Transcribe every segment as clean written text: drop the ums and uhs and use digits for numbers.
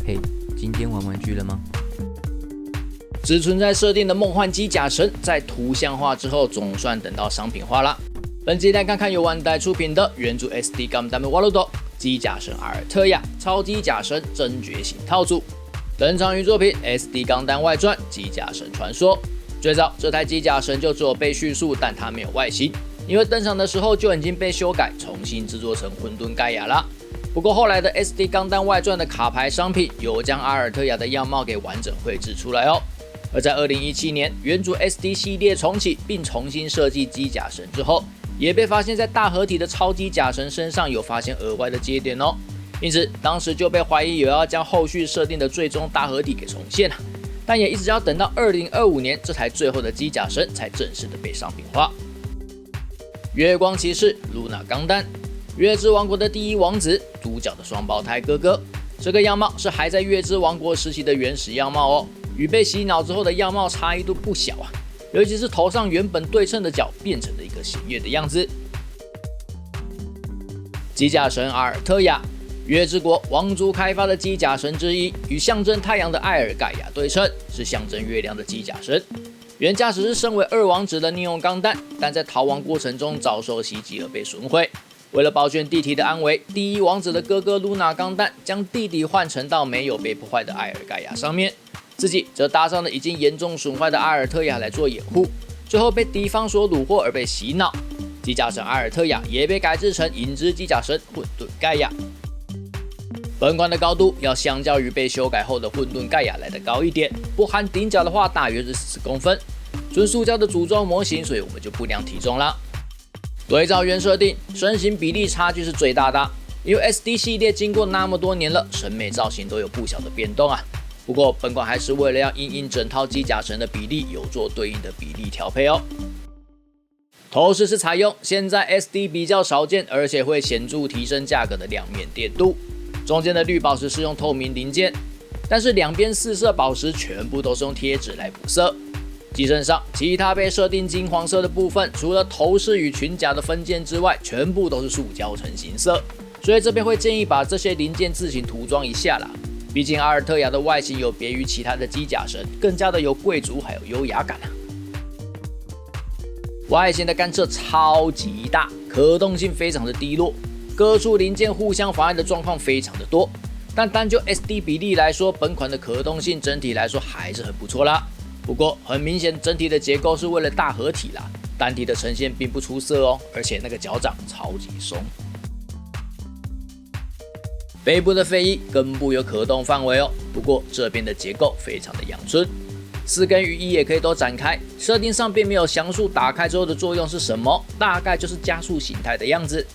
嘿，今天玩玩具了吗？只存在设定的梦幻机甲神，在图像化之后，总算等到商品化啦。本集来看看由万代出品的原著 SD Gundam Waldo 机甲神阿尔特亚超级甲神真觉醒套组，登场于作品 SD Gundam外传机甲神传说。最早这台机甲神就只有被叙述，但它没有外形，因为登场的时候就已经被修改，重新制作成混沌盖亚啦。不过后来的 SD Gundam外传的卡牌商品有将阿尔特亚的样貌给完整绘制出来哦。而在2017年，原主 SD 系列重启并重新设计机甲神之后，也被发现在大合体的超级甲神身上有发现额外的接点哦。因此当时就被怀疑有要将后续设定的最终大合体给重现了，但也一直要等到2025年这台最后的机甲神才正式的被商品化。月光骑士露娜钢弹，月之王国的第一王子，主角的双胞胎哥哥。这个样貌是还在月之王国时期的原始样貌哦，与被洗脑之后的样貌差异度不小啊，尤其是头上原本对称的角变成了一个弦月的样子。机甲神阿尔特亚，月之国王族开发的机甲神之一，与象征太阳的艾尔盖亚对称，是象征月亮的机甲神。原驾驶是身为二王子的尼翁钢弹，但在逃亡过程中遭受袭击而被损毁。为了保全弟弟的安危，第一王子的哥哥露娜钢弹将弟弟换乘到没有被破坏的艾尔盖亚上面，自己则搭上了已经严重损坏的阿尔特亚来做掩护，最后被敌方所虏获而被洗脑。机甲神阿尔特亚也被改制成影之机甲神混沌盖亚。本款的高度要相较于被修改后的混沌盖亚来得高一点，不含顶角的话大约是40公分。纯塑胶的组装模型，所以我们就不量体重啦。对照原设定，身形比例差距是最大的，因为 SD 系列经过那么多年了，审美造型都有不小的变动啊。不过本款还是为了要因应整套机甲神的比例，有做对应的比例调配哦。头饰是采用现在 SD 比较少见，而且会显著提升价格的亮面电镀，中间的绿宝石是用透明零件，但是两边4色宝石全部都是用贴纸来补色。机身上其他被设定金黄色的部分，除了头饰与裙甲的分件之外，全部都是塑胶成型色，所以这边会建议把这些零件自行涂装一下啦。毕竟阿尔特亚的外形有别于其他的机甲神，更加的有贵族还有优雅感啊。外形的干涉超级大，可动性非常的低落，各处零件互相妨碍的状况非常的多。但单就 SD 比例来说，本款的可动性整体来说还是很不错啦。不过很明显，整体的结构是为了大合体啦，单体的呈现并不出色哦，而且那个脚掌超级松。背部的飞翼根部有可动范围哦，不过这边的结构非常的阳春，4根羽翼也可以都展开，设定上并没有详述打开之后的作用是什么，大概就是加速形态的样子。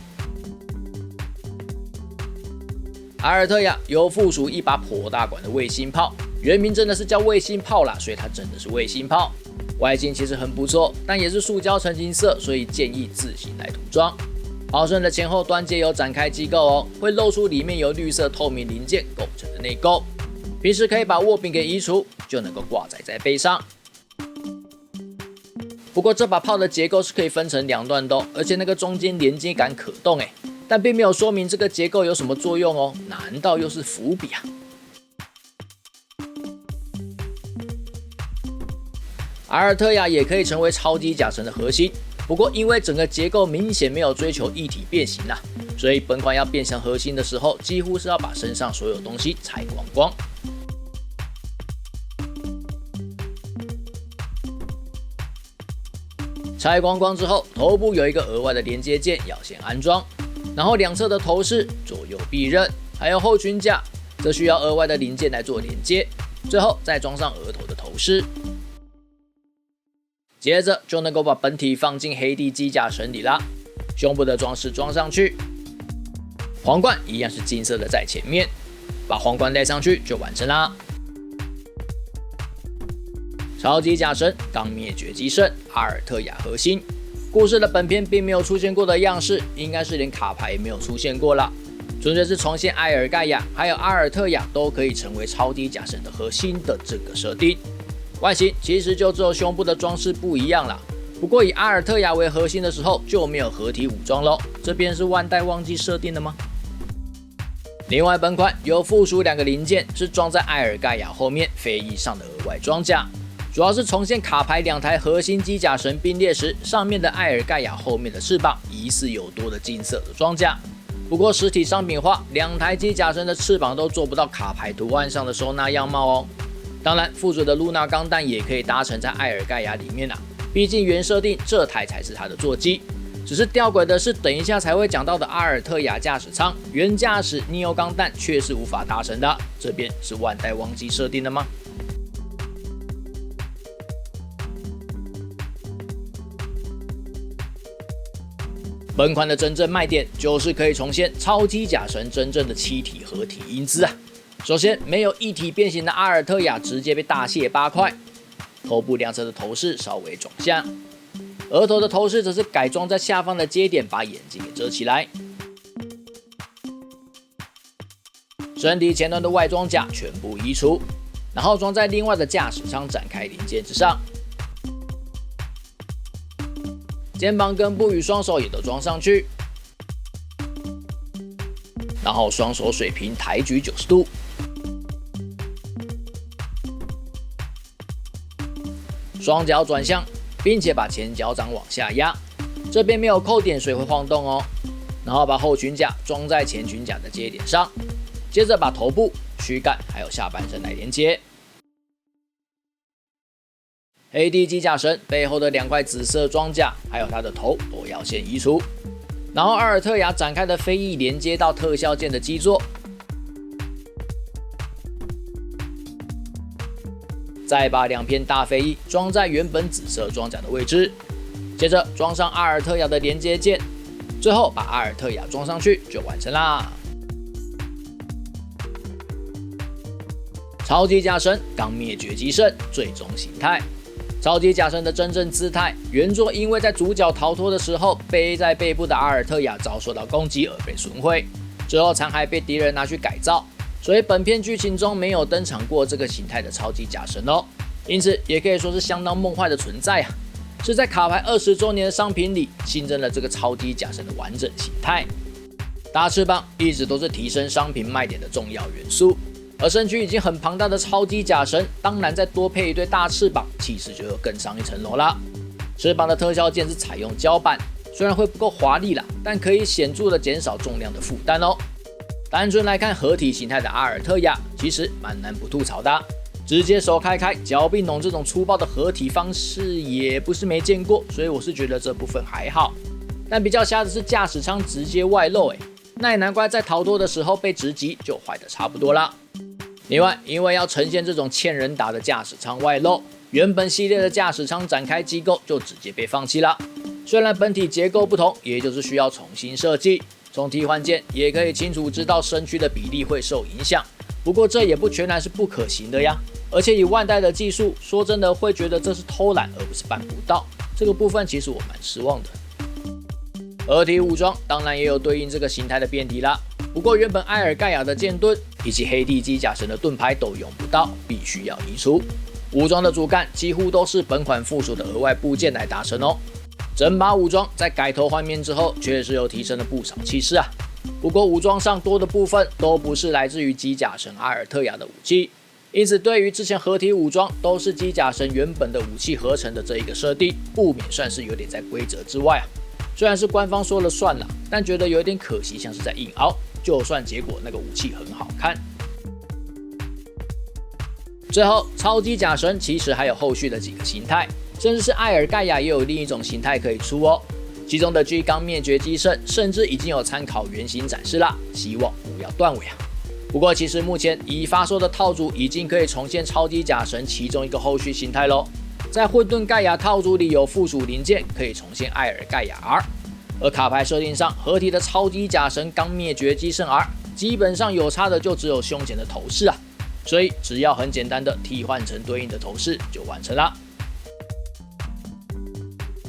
阿尔特亚有附属一把颇大管的卫星炮，原名真的是叫卫星炮啦，所以它真的是卫星炮。外形其实很不错，但也是塑胶成型色，所以建议自行来涂装。炮身的前后端皆有展开机构哦，会露出里面由绿色透明零件构成的内构。平时可以把握柄给移除，就能够挂载在背上。不过这把炮的结构是可以分成2段的哦，而且那个中间连接杆可动但并没有说明这个结构有什么作用哦，难道又是伏笔啊？阿尔特亚也可以成为超级甲神的核心，不过因为整个结构明显没有追求一体变形所以本款要变成核心的时候，几乎是要把身上所有东西拆光光。拆光光之后，头部有一个额外的连接件要先安装，然后两侧的头饰、左右臂刃还有后裙架，则需要额外的零件来做连接，最后再装上额头的头饰。接着就能够把本体放进黑地机甲神里啦。胸部的装饰装上去，皇冠一样是金色的在前面，把皇冠戴上去就完成啦。超级甲神刚灭绝机圣阿尔特亚核心，故事的本片并没有出现过的样式，应该是连卡牌也没有出现过啦，纯粹是重现艾尔盖亚还有阿尔特亚都可以成为超级甲神的核心的这个设定。外形其实就只有胸部的装饰不一样啦，不过以阿尔特亚为核心的时候就没有合体武装咯，这边是万代忘记设定的吗？另外，本款有附属2个零件，是装在艾尔盖亚后面飞翼上的额外装甲，主要是重现卡牌2台核心机甲神并列时，上面的艾尔盖亚后面的翅膀疑似有多的金色的装甲。不过实体商品化，2台机甲神的翅膀都做不到卡牌图案上的收纳样貌哦。当然，附属的露娜钢弹也可以搭乘在艾尔盖亚里面毕竟原设定这台才是它的座机。只是吊诡的是，等一下才会讲到的阿尔特雅驾驶舱原驾驶尼欧钢弹却是无法搭乘的，这边是万代忘记设定的吗？本款的真正卖点就是可以重现超机甲神真正的7体合体英姿首先，没有一体变形的阿尔特雅直接被大卸8块，头部两侧的头饰稍微转向。额头的头饰则是改装在下方的接点，把眼睛给遮起来。身体前端的外装甲全部移除，然后装在另外的驾驶舱展开零件之上。肩膀、根部与双手也都装上去，然后双手水平抬举90度。双脚转向，并且把前脚掌往下压，这边没有扣点，水会晃动哦。然后把后裙甲装在前裙甲的接点上，接着把头部、躯干还有下半身来连接。黑帝机甲神背后的2块紫色装甲，还有它的头都要先移除。然后阿尔特雅展开的飞翼连接到特效键的基座，再把2片大飞翼装在原本紫色装甲的位置，接着装上阿尔特雅的连接件，最后把阿尔特雅装上去就完成啦。超级假神刚灭绝机圣最终形态。超级假神的真正姿态，原作因为在主角逃脱的时候，背在背部的阿尔特雅遭受到攻击而被损毁，之后残骸被敌人拿去改造，所以本片剧情中没有登场过这个形态的超级假神哦，因此也可以说是相当梦幻的存在是在卡牌20周年的商品里新增了这个超级假神的完整形态。大翅膀一直都是提升商品卖点的重要元素。而身躯已经很庞大的超级假神，当然再多配一对大翅膀，气势就又更上一层楼啦。翅膀的特效件是采用胶板，虽然会不够华丽啦，但可以显著的减少重量的负担哦。单纯来看合体形态的阿尔特雅，其实蛮难不吐槽的。直接手开脚并拢这种粗暴的合体方式也不是没见过，所以我是觉得这部分还好。但比较瞎的是驾驶舱直接外露，那也难怪在逃脱的时候被直击就坏的差不多啦。另外，因为要呈现这种欠人打的驾驶舱外露，原本系列的驾驶舱展开机构就直接被放弃了。虽然本体结构不同，也就是需要重新设计，从替换件也可以清楚知道身躯的比例会受影响。不过这也不全然是不可行的呀，而且以万代的技术，说真的会觉得这是偷懒而不是办不到。这个部分其实我蛮失望的。合体武装当然也有对应这个形态的变体啦。不过原本埃尔盖亚的剑盾以及黑帝机甲神的盾牌都用不到，必须要移除。武装的主干几乎都是本款附属的额外部件来达成哦。整把武装在改头换面之后，确实又提升了不少气势不过武装上多的部分都不是来自于机甲神阿尔特雅的武器，因此对于之前合体武装都是机甲神原本的武器合成的这一个设定，不免算是有点在规则之外虽然是官方说了算啦，但觉得有点可惜，像是在硬凹。就算结果那个武器很好看。最后，超级假神其实还有后续的几个形态，甚至是艾尔盖亚也有另一种形态可以出哦。其中的 G 刚灭绝机圣甚至已经有参考原型展示啦，希望不要断尾不过其实目前已发售的套组已经可以重现超级假神其中一个后续形态咯。在混沌盖亚套组里有附属零件可以重现艾尔盖亚 R。而卡牌设定上，合体的超级假神刚灭绝机圣 R， 基本上有差的就只有胸前的头饰所以只要很简单的替换成对应的头饰就完成了。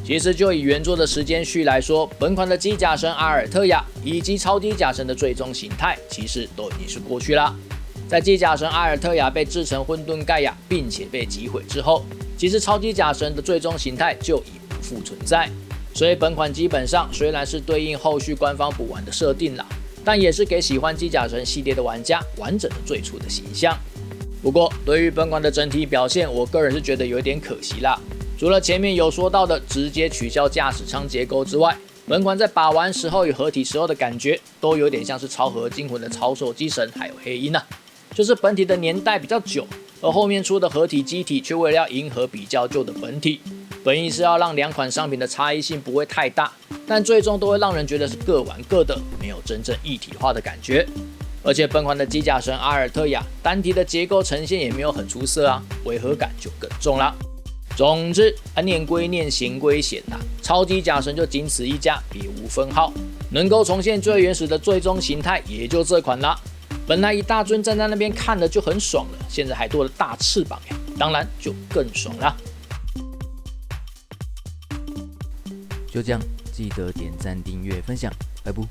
其实就以原作的时间序来说，本款的机甲神阿尔特雅以及超级假神的最终形态，其实都已经是过去啦。在机甲神阿尔特雅被制成混沌盖亚，并且被击毁之后，其实超级假神的最终形态就已不复存在。所以本款基本上虽然是对应后续官方补完的设定啦，但也是给喜欢机甲神系列的玩家完整的最初的形象。不过，对于本款的整体表现，我个人是觉得有点可惜啦。除了前面有说到的直接取消驾驶舱结构之外，本款在把玩时候与合体时候的感觉，都有点像是超合金魂的超兽机神还有黑鹰啊，就是本体的年代比较久，而后面出的合体机体却为了要迎合比较旧的本体，本意是要让两款商品的差异性不会太大，但最终都会让人觉得是各玩各的，没有真正一体化的感觉。而且本款的机甲神阿尔特雅单体的结构呈现也没有很出色啊，违和感就更重啦。总之，念归念，行归行啊，超级甲神就仅此一家，别无分号。能够重现最原始的最终形态，也就这款啦。本来一大尊站在那边看的就很爽了，现在还多了大翅膀呀，当然就更爽啦。就这样，记得点赞、订阅、分享，拜拜。